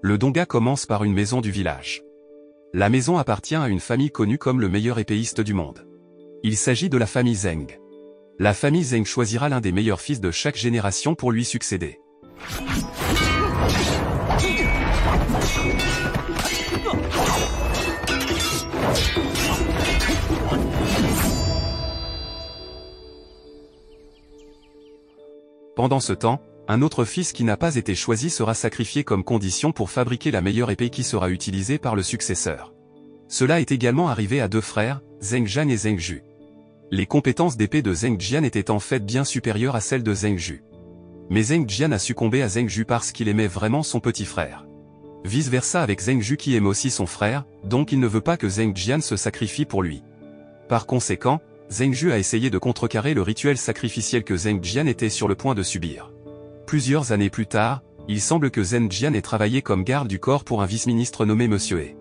Le donga commence par une maison du village. La maison appartient à une famille connue comme le meilleur épéiste du monde. Il s'agit de la famille Zheng. La famille Zheng choisira l'un des meilleurs fils de chaque génération pour lui succéder. Pendant ce temps, un autre fils qui n'a pas été choisi sera sacrifié comme condition pour fabriquer la meilleure épée qui sera utilisée par le successeur. Cela est également arrivé à deux frères, Zheng Jian et Zheng Ju. Les compétences d'épée de Zheng Jian étaient en fait bien supérieures à celles de Zheng Ju. Mais Zheng Jian a succombé à Zheng Ju parce qu'il aimait vraiment son petit frère. Vice versa avec Zheng Ju qui aime aussi son frère, donc il ne veut pas que Zheng Jian se sacrifie pour lui. Par conséquent, Zheng Ju a essayé de contrecarrer le rituel sacrificiel que Zheng Jian était sur le point de subir. Plusieurs années plus tard, il semble que Zheng Jian ait travaillé comme garde du corps pour un vice-ministre nommé Monsieur He.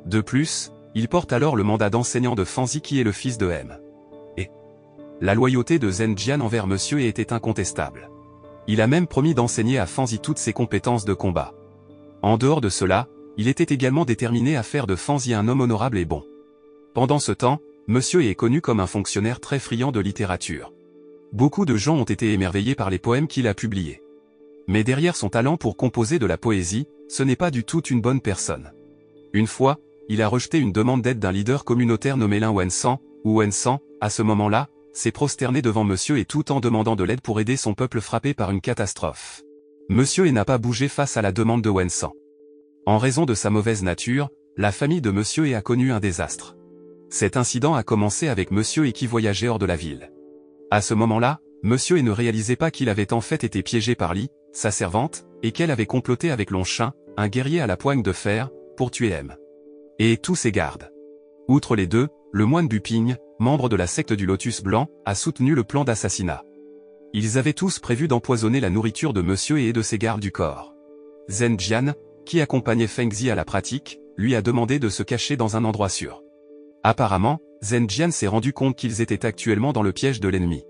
De plus, il porte alors le mandat d'enseignant de Fanzi qui est le fils de M. Et la loyauté de Zheng Jian envers Monsieur He était incontestable. Il a même promis d'enseigner à Fanzi toutes ses compétences de combat. En dehors de cela, il était également déterminé à faire de Fanzi un homme honorable et bon. Pendant ce temps, Monsieur He est connu comme un fonctionnaire très friand de littérature. Beaucoup de gens ont été émerveillés par les poèmes qu'il a publiés. Mais derrière son talent pour composer de la poésie, ce n'est pas du tout une bonne personne. Une fois, il a rejeté une demande d'aide d'un leader communautaire nommé Lin Wensan, ou Wensan, à ce moment-là, s'est prosterné devant Monsieur He tout en demandant de l'aide pour aider son peuple frappé par une catastrophe. Monsieur He n'a pas bougé face à la demande de Wensan. En raison de sa mauvaise nature, la famille de Monsieur He a connu un désastre. Cet incident a commencé avec Monsieur He qui voyageait hors de la ville. À ce moment-là, Monsieur He ne réalisait pas qu'il avait en fait été piégé par Li, sa servante, et qu'elle avait comploté avec Longchin, un guerrier à la poigne de fer, pour tuer M. Et tous ses gardes. Outre les deux, le moine Buping, membre de la secte du Lotus Blanc, a soutenu le plan d'assassinat. Ils avaient tous prévu d'empoisonner la nourriture de Monsieur He et de ses gardes du corps. Zheng Jian, qui accompagnait Feng Zi à la pratique, lui a demandé de se cacher dans un endroit sûr. Apparemment, Zheng Jian s'est rendu compte qu'ils étaient actuellement dans le piège de l'ennemi.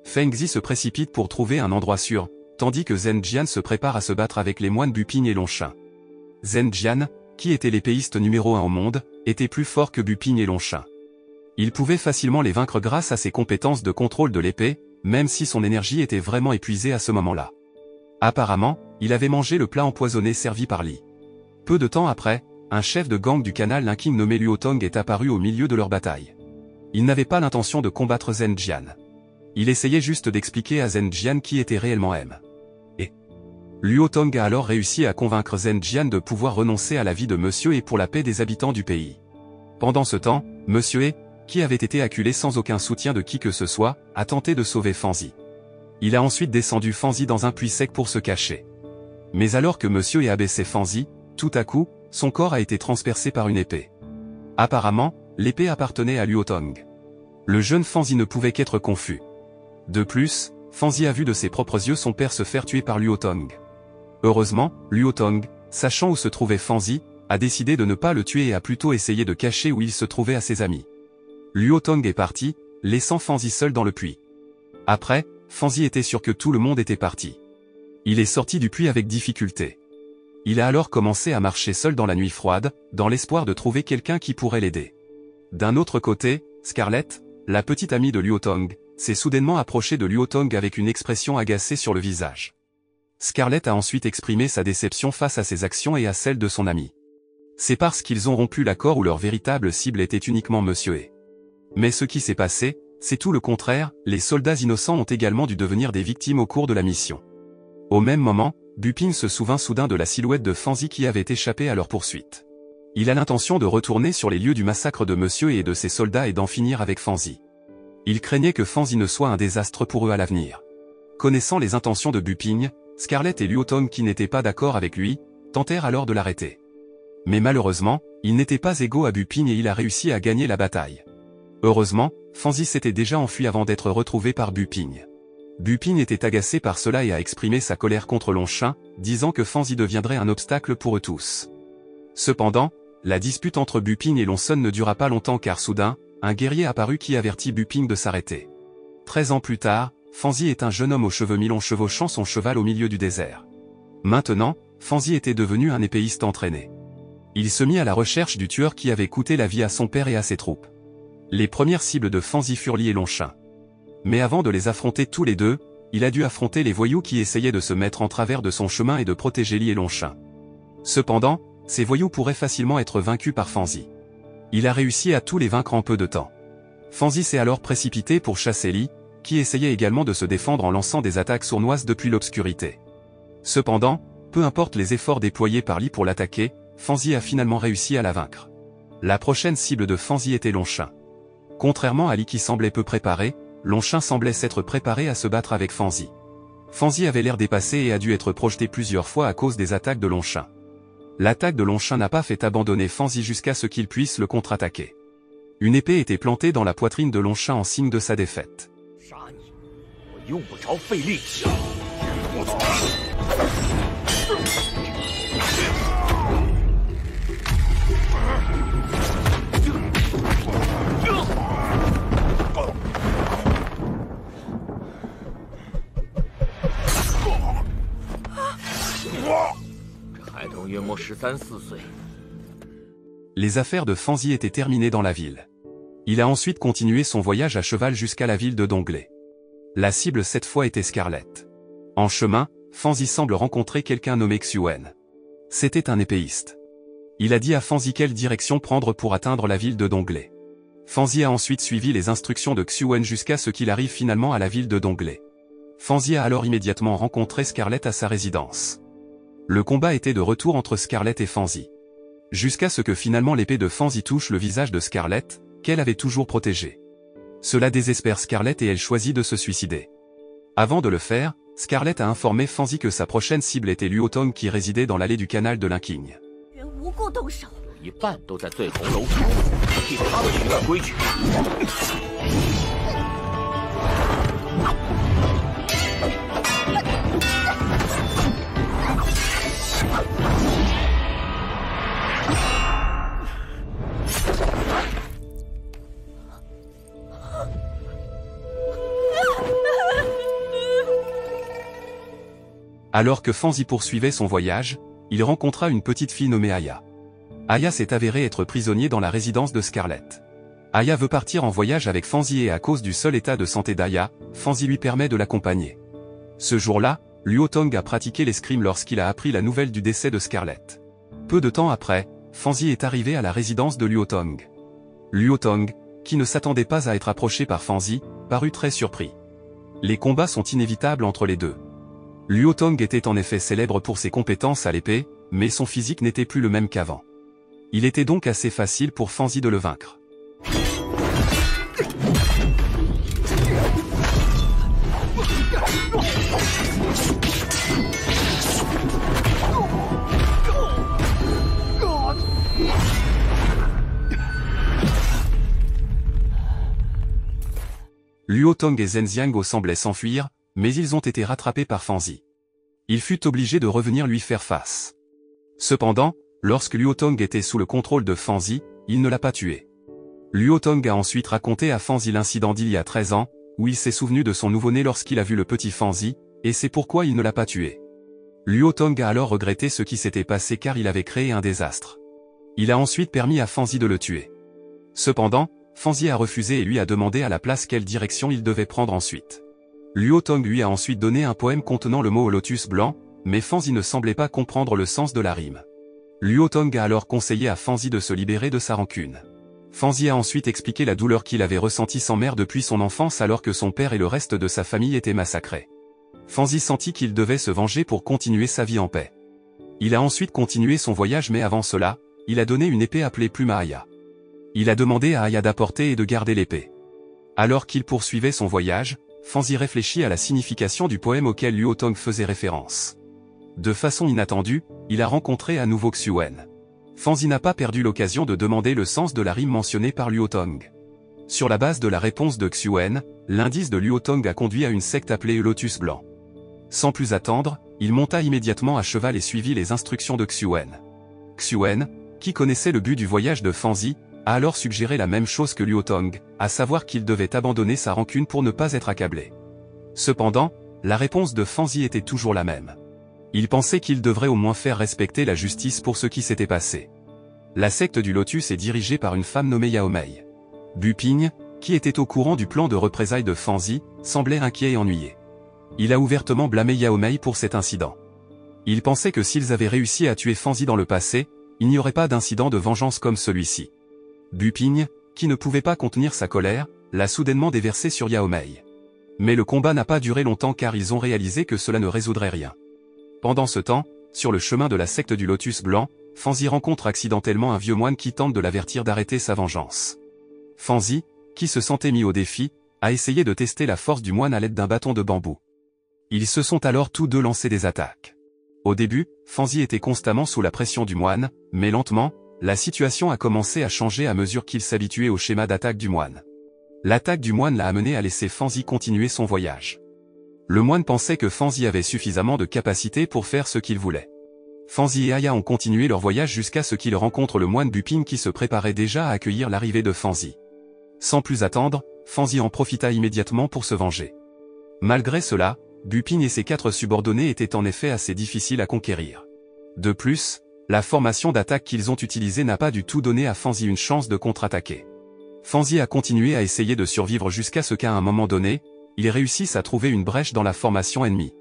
Feng Zi se précipite pour trouver un endroit sûr, tandis que Zheng Jian se prépare à se battre avec les moines Buping et Longchin. Zheng Jian, qui était l'épéiste numéro 1 au monde, était plus fort que Buping et Longchin. Il pouvait facilement les vaincre grâce à ses compétences de contrôle de l'épée, même si son énergie était vraiment épuisée à ce moment-là. Apparemment, il avait mangé le plat empoisonné servi par Li. Peu de temps après, un chef de gang du canal Nanking nommé Luo Tong est apparu au milieu de leur bataille. Il n'avait pas l'intention de combattre Zheng Jian. Il essayait juste d'expliquer à Zheng Jian qui était réellement M. Et Luo Tong a alors réussi à convaincre Zheng Jian de pouvoir renoncer à la vie de Monsieur He pour la paix des habitants du pays. Pendant ce temps, Monsieur He, qui avait été acculé sans aucun soutien de qui que ce soit, a tenté de sauver Fanzi. Il a ensuite descendu Fanzi dans un puits sec pour se cacher. Mais alors que Monsieur He abaissait Fanzi, tout à coup, son corps a été transpercé par une épée. Apparemment, l'épée appartenait à Luo Tong. Le jeune Fanzi ne pouvait qu'être confus. De plus, Fanzi a vu de ses propres yeux son père se faire tuer par Luo Tong. Heureusement, Luo Tong, sachant où se trouvait Fanzi, a décidé de ne pas le tuer et a plutôt essayé de cacher où il se trouvait à ses amis. Luo Tong est parti, laissant Fanzi seul dans le puits. Après, Fanzi était sûr que tout le monde était parti. Il est sorti du puits avec difficulté. Il a alors commencé à marcher seul dans la nuit froide, dans l'espoir de trouver quelqu'un qui pourrait l'aider. D'un autre côté, Scarlett, la petite amie de Luo Tong, s'est soudainement approchée de Luo Tong avec une expression agacée sur le visage. Scarlett a ensuite exprimé sa déception face à ses actions et à celles de son ami. C'est parce qu'ils ont rompu l'accord où leur véritable cible était uniquement Monsieur He. Mais ce qui s'est passé, c'est tout le contraire, les soldats innocents ont également dû devenir des victimes au cours de la mission. Au même moment, Buping se souvint soudain de la silhouette de Fanzi qui avait échappé à leur poursuite. Il a l'intention de retourner sur les lieux du massacre de Monsieur He et de ses soldats et d'en finir avec Fanzi. Il craignait que Fanzi ne soit un désastre pour eux à l'avenir. Connaissant les intentions de Buping, Scarlett et Luo Tong qui n'étaient pas d'accord avec lui, tentèrent alors de l'arrêter. Mais malheureusement, ils n'étaient pas égaux à Buping et il a réussi à gagner la bataille. Heureusement, Fanzi s'était déjà enfui avant d'être retrouvé par Buping. Buping était agacé par cela et a exprimé sa colère contre Longchin, disant que Fanzi deviendrait un obstacle pour eux tous. Cependant, la dispute entre Buping et Longsun ne dura pas longtemps car soudain, un guerrier apparut qui avertit Buping de s'arrêter. 13 ans plus tard, Fanzi est un jeune homme aux cheveux mi-longs chevauchant son cheval au milieu du désert. Maintenant, Fanzi était devenu un épéiste entraîné. Il se mit à la recherche du tueur qui avait coûté la vie à son père et à ses troupes. Les premières cibles de Fanzi furent Li et Longchin. Mais avant de les affronter tous les deux, il a dû affronter les voyous qui essayaient de se mettre en travers de son chemin et de protéger Li et Longchin. Cependant, ces voyous pourraient facilement être vaincus par Fanzi. Il a réussi à tous les vaincre en peu de temps. Fanzi s'est alors précipité pour chasser Li, qui essayait également de se défendre en lançant des attaques sournoises depuis l'obscurité. Cependant, peu importe les efforts déployés par Li pour l'attaquer, Fanzi a finalement réussi à la vaincre. La prochaine cible de Fanzi était Longchin. Contrairement à Li qui semblait peu préparé, Longchin semblait s'être préparé à se battre avec Fanzi. Fanzi avait l'air dépassé et a dû être projeté plusieurs fois à cause des attaques de Longchin. L'attaque de Longchin n'a pas fait abandonner Fanzi jusqu'à ce qu'il puisse le contre-attaquer. Une épée était plantée dans la poitrine de Longchin en signe de sa défaite. Les affaires de Fanzi étaient terminées dans la ville. Il a ensuite continué son voyage à cheval jusqu'à la ville de Donglé. La cible cette fois était Scarlett. En chemin, Fanzi semble rencontrer quelqu'un nommé Xuen. C'était un épéiste. Il a dit à Fanzi quelle direction prendre pour atteindre la ville de Donglé. Fanzi a ensuite suivi les instructions de Xuen jusqu'à ce qu'il arrive finalement à la ville de Donglé. Fanzi a alors immédiatement rencontré Scarlett à sa résidence. Le combat était de retour entre Scarlett et Fanzi. Jusqu'à ce que finalement l'épée de Fanzi touche le visage de Scarlett, qu'elle avait toujours protégé. Cela désespère Scarlett et elle choisit de se suicider. Avant de le faire, Scarlett a informé Fanzi que sa prochaine cible était Luo Tong qui résidait dans l'allée du canal de l'Inquigne. Alors que Fanzi poursuivait son voyage, il rencontra une petite fille nommée Aya. Aya s'est avérée être prisonnier dans la résidence de Scarlett. Aya veut partir en voyage avec Fanzi et à cause du seul état de santé d'Aya, Fanzi lui permet de l'accompagner. Ce jour-là, Luo Tong a pratiqué l'escrime lorsqu'il a appris la nouvelle du décès de Scarlett. Peu de temps après, Fanzi est arrivé à la résidence de Luo Tong. Luo Tong, qui ne s'attendait pas à être approché par Fanzi, parut très surpris. Les combats sont inévitables entre les deux. Luo Tong était en effet célèbre pour ses compétences à l'épée, mais son physique n'était plus le même qu'avant. Il était donc assez facile pour Fanzi de le vaincre. Luo Tong et Zhen Xiangao semblaient s'enfuir, mais ils ont été rattrapés par Fanzi. Il fut obligé de revenir lui faire face. Cependant, lorsque Luo Tong était sous le contrôle de Fanzi, il ne l'a pas tué. Luo Tong a ensuite raconté à Fanzi l'incident d'il y a 13 ans, où il s'est souvenu de son nouveau-né lorsqu'il a vu le petit Fanzi, et c'est pourquoi il ne l'a pas tué. Luo Tong a alors regretté ce qui s'était passé car il avait créé un désastre. Il a ensuite permis à Fanzi de le tuer. Cependant, Fanzi a refusé et lui a demandé à la place quelle direction il devait prendre ensuite. Luo Tong lui a ensuite donné un poème contenant le mot au lotus blanc, mais Fanzi ne semblait pas comprendre le sens de la rime. Luo Tong a alors conseillé à Fanzi de se libérer de sa rancune. Fanzi a ensuite expliqué la douleur qu'il avait ressentie sans mère depuis son enfance alors que son père et le reste de sa famille étaient massacrés. Fanzi sentit qu'il devait se venger pour continuer sa vie en paix. Il a ensuite continué son voyage mais avant cela, il a donné une épée appelée Plume à Aya. Il a demandé à Aya d'apporter et de garder l'épée. Alors qu'il poursuivait son voyage, Fanzi réfléchit à la signification du poème auquel Luo Tong faisait référence. De façon inattendue, il a rencontré à nouveau Xuen. Fanzi n'a pas perdu l'occasion de demander le sens de la rime mentionnée par Luo Tong. Sur la base de la réponse de Xuen, l'indice de Luo Tong a conduit à une secte appelée Lotus Blanc. Sans plus attendre, il monta immédiatement à cheval et suivit les instructions de Xuen. Xuen, qui connaissait le but du voyage de Fanzi, a alors suggéré la même chose que Luo Tong, à savoir qu'il devait abandonner sa rancune pour ne pas être accablé. Cependant, la réponse de Fanzi était toujours la même. Il pensait qu'il devrait au moins faire respecter la justice pour ce qui s'était passé. La secte du Lotus est dirigée par une femme nommée Yao Mei. Buping, qui était au courant du plan de représailles de Fanzi, semblait inquiet et ennuyé. Il a ouvertement blâmé Yao Mei pour cet incident. Il pensait que s'ils avaient réussi à tuer Fanzi dans le passé, il n'y aurait pas d'incident de vengeance comme celui-ci. Buping, qui ne pouvait pas contenir sa colère, l'a soudainement déversé sur Yao Mei. Mais le combat n'a pas duré longtemps car ils ont réalisé que cela ne résoudrait rien. Pendant ce temps, sur le chemin de la secte du Lotus Blanc, Fanzi rencontre accidentellement un vieux moine qui tente de l'avertir d'arrêter sa vengeance. Fanzi, qui se sentait mis au défi, a essayé de tester la force du moine à l'aide d'un bâton de bambou. Ils se sont alors tous deux lancés des attaques. Au début, Fanzi était constamment sous la pression du moine, mais lentement, la situation a commencé à changer à mesure qu'il s'habituait au schéma d'attaque du moine. L'attaque du moine l'a amené à laisser Fanzi continuer son voyage. Le moine pensait que Fanzi avait suffisamment de capacité pour faire ce qu'il voulait. Fanzi et Aya ont continué leur voyage jusqu'à ce qu'ils rencontrent le moine Buping qui se préparait déjà à accueillir l'arrivée de Fanzi. Sans plus attendre, Fanzi en profita immédiatement pour se venger. Malgré cela, Buping et ses 4 subordonnés étaient en effet assez difficiles à conquérir. De plus, la formation d'attaque qu'ils ont utilisée n'a pas du tout donné à Fanzi une chance de contre-attaquer. Fanzi a continué à essayer de survivre jusqu'à ce qu'à un moment donné, ils réussissent à trouver une brèche dans la formation ennemie.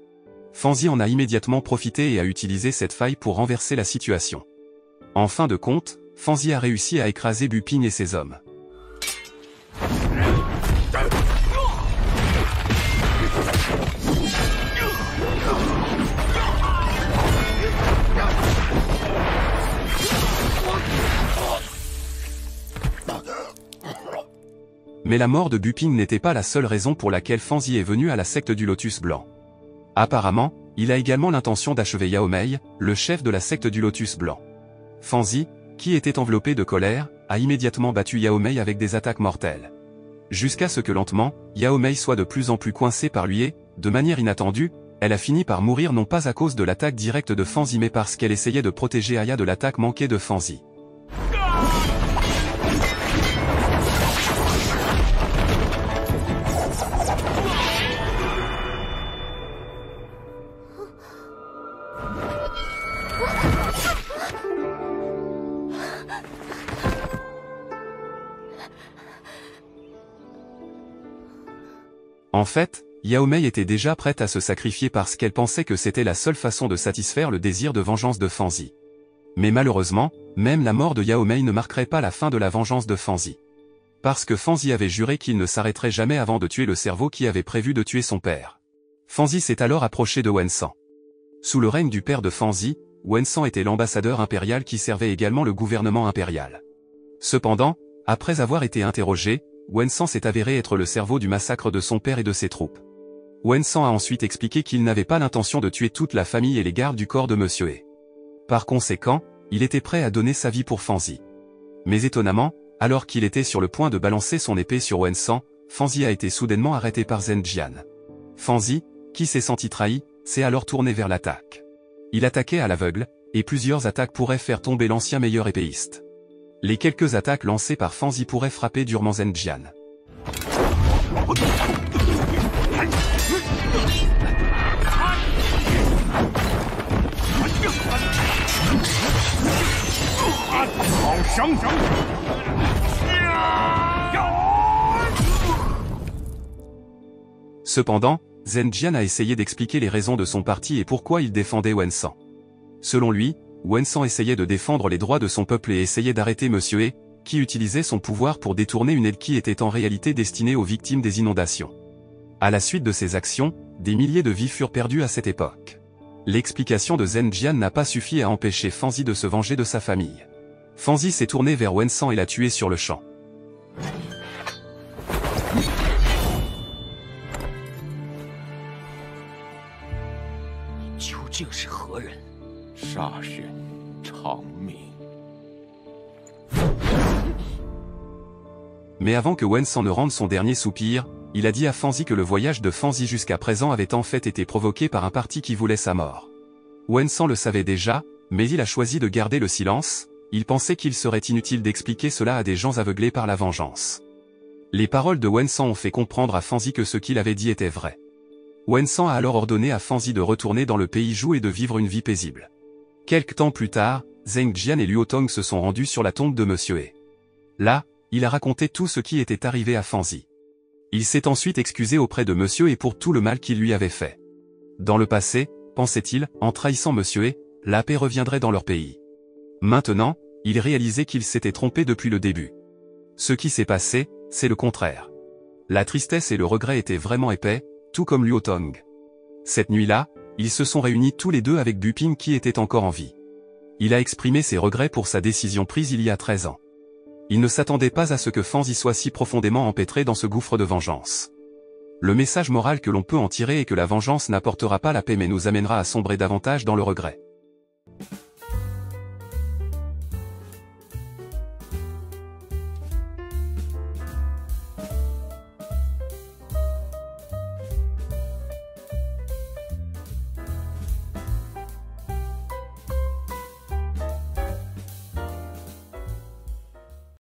Fanzi en a immédiatement profité et a utilisé cette faille pour renverser la situation. En fin de compte, Fanzi a réussi à écraser Buping et ses hommes. Mais la mort de Buping n'était pas la seule raison pour laquelle Fanzi est venu à la secte du Lotus Blanc. Apparemment, il a également l'intention d'achever Yao Mei, le chef de la secte du Lotus Blanc. Fanzi, qui était enveloppé de colère, a immédiatement battu Yao Mei avec des attaques mortelles. Jusqu'à ce que lentement, Yao Mei soit de plus en plus coincée par lui et, de manière inattendue, elle a fini par mourir non pas à cause de l'attaque directe de Fanzi mais parce qu'elle essayait de protéger Aya de l'attaque manquée de Fanzi. En fait, Yao Mei était déjà prête à se sacrifier parce qu'elle pensait que c'était la seule façon de satisfaire le désir de vengeance de Fanzi. Mais malheureusement, même la mort de Yao Mei ne marquerait pas la fin de la vengeance de Fanzi. Parce que Fanzi avait juré qu'il ne s'arrêterait jamais avant de tuer le cerveau qui avait prévu de tuer son père. Fanzi s'est alors approché de Wensan. Sous le règne du père de Fanzi, Wensan était l'ambassadeur impérial qui servait également le gouvernement impérial. Cependant, après avoir été interrogé, Wensan s'est avéré être le cerveau du massacre de son père et de ses troupes. Wensan a ensuite expliqué qu'il n'avait pas l'intention de tuer toute la famille et les gardes du corps de Monsieur He. Par conséquent, il était prêt à donner sa vie pour Fanzi. Mais étonnamment, alors qu'il était sur le point de balancer son épée sur Wensan, Fanzi a été soudainement arrêté par Zhen Jian. Fanzi, qui s'est senti trahi, s'est alors tourné vers l'attaque. Il attaquait à l'aveugle, et plusieurs attaques pourraient faire tomber l'ancien meilleur épéiste. Les quelques attaques lancées par Fanzi pourraient frapper durement Zhen Jian. Cependant, Zhen Jian a essayé d'expliquer les raisons de son parti et pourquoi il défendait Wensan. Selon lui, Wensan essayait de défendre les droits de son peuple et essayait d'arrêter Monsieur He, qui utilisait son pouvoir pour détourner une aide qui était en réalité destinée aux victimes des inondations. À la suite de ces actions, des milliers de vies furent perdues à cette époque. L'explication de Zhen Jian n'a pas suffi à empêcher Fanzi de se venger de sa famille. Fanzi s'est tourné vers Wensan et l'a tué sur le champ. Mais avant que Wensan ne rende son dernier soupir, il a dit à Fanzi que le voyage de Fanzi jusqu'à présent avait en fait été provoqué par un parti qui voulait sa mort. Wensan le savait déjà, mais il a choisi de garder le silence, il pensait qu'il serait inutile d'expliquer cela à des gens aveuglés par la vengeance. Les paroles de Wensan ont fait comprendre à Fanzi que ce qu'il avait dit était vrai. Wensan a alors ordonné à Fanzi de retourner dans le pays Zhou et de vivre une vie paisible. Quelque temps plus tard, Zheng Jian et Luo Tong se sont rendus sur la tombe de Monsieur He. Là, il a raconté tout ce qui était arrivé à Fanzi. Il s'est ensuite excusé auprès de Monsieur He pour tout le mal qu'il lui avait fait. Dans le passé, pensait-il, en trahissant Monsieur He, la paix reviendrait dans leur pays. Maintenant, il réalisait qu'il s'était trompé depuis le début. Ce qui s'est passé, c'est le contraire. La tristesse et le regret étaient vraiment épais, tout comme Luo Tong. Cette nuit-là, ils se sont réunis tous les deux avec Buping qui était encore en vie. Il a exprimé ses regrets pour sa décision prise il y a 13 ans. Il ne s'attendait pas à ce que Fanzi soit si profondément empêtré dans ce gouffre de vengeance. Le message moral que l'on peut en tirer est que la vengeance n'apportera pas la paix mais nous amènera à sombrer davantage dans le regret.